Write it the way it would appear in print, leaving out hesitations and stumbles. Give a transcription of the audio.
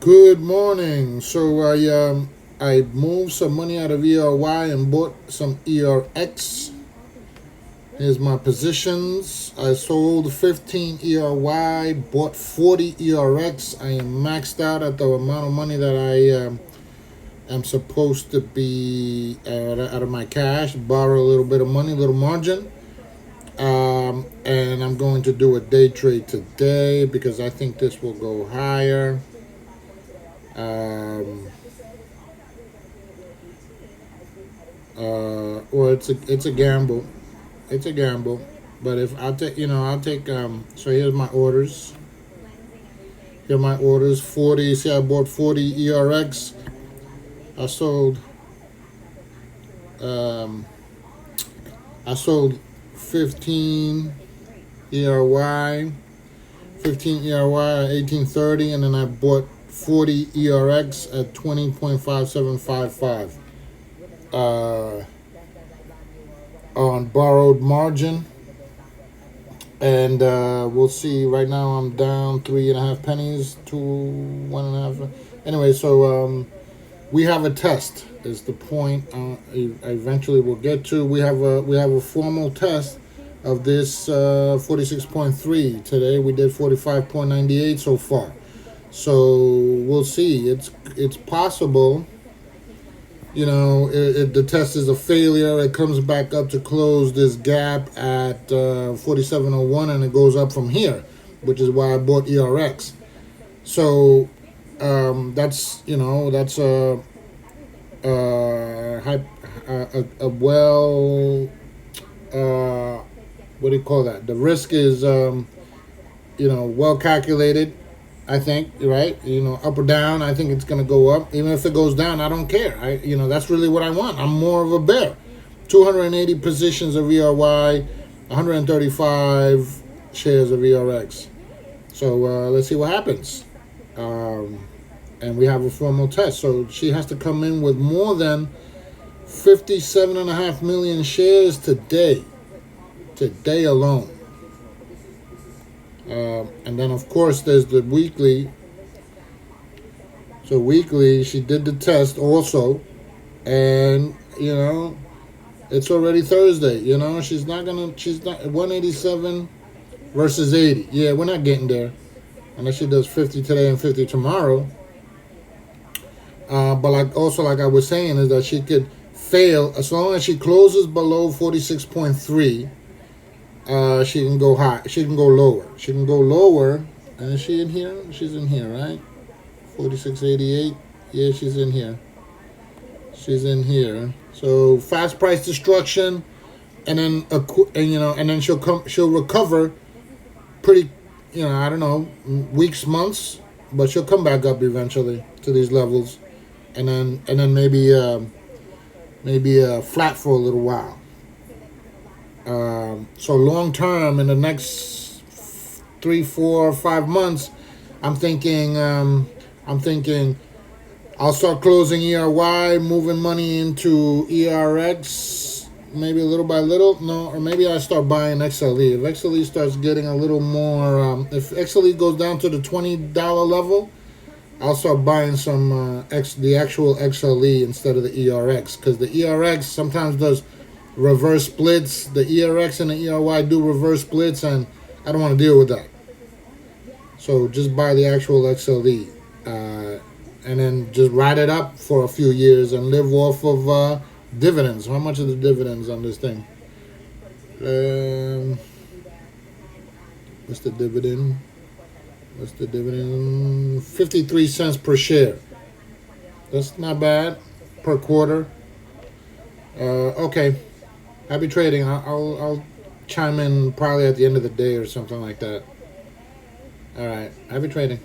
Good morning. So I moved some money out of ERY and bought some ERX. Here's my positions. I sold 15 ERY, bought 40 ERX. I am maxed out at the amount of money that I am supposed to be out of my cash. Borrow a little bit of money, a little margin. And I'm going to do a day trade today because I think this will go higher. Or it's a gamble. It's a gamble. But if I'll take so here's my orders. Here are my orders. 40. See, I bought 40 ERX. I sold I sold 15 ERY, 15 ERY at 1830, and then I bought 40 ERX at 20.5755 on borrowed margin. And we'll see. Right now I'm down 3.5 pennies to 1.5. Anyway, so we have a test. Is the point I eventually will get to. We have a formal test of this 46.3 today. We did 45.98 so far. So we'll see. It's possible. The test is a failure. It comes back up to close this gap at 47.01, and it goes up from here, which is why I bought ERX. So that's a well, what do you call that? The risk is well calculated. I think, right? Up or down, I think it's going to go up. Even if it goes down, I don't care. That's really what I want. I'm more of a bear. 280 positions of ERY, 135 shares of ERX. So let's see what happens. And we have a formal test. So she has to come in with more than 57.5 million shares today. Today alone. And then, of course, there's the weekly. So weekly, she did the test also. And, it's already Thursday. She's not 187 versus 80. Yeah, we're not getting there. Unless she does 50 today and 50 tomorrow. But like I was saying, is that she could fail as long as she closes below 46.3. She can go high. She can go lower. She can go lower. And is she in here? She's in here, right? 46.88. Yeah, she's in here. She's in here. So fast price destruction, and then and then she'll recover pretty. I don't know, weeks, months, but she'll come back up eventually to these levels, and then maybe flat for a little while. So long term, in the next 3, 4, 5 months, I'm thinking I'll start closing ERY, moving money into ERX, maybe little by little. No, or maybe I start buying XLE. If XLE starts getting a little more, if XLE goes down to the $20 level, I'll start buying some the actual XLE instead of the ERX, because the ERX sometimes does reverse splits. The ERX and the ERY do reverse splits, and I don't want to deal with that. So just buy the actual XLE, and then just ride it up for a few years and live off of dividends. How much are the dividends on this thing? What's the dividend? 53 cents per share. That's not bad per quarter. Okay. Happy trading. I'll chime in probably at the end of the day or something like that. All right. Happy trading.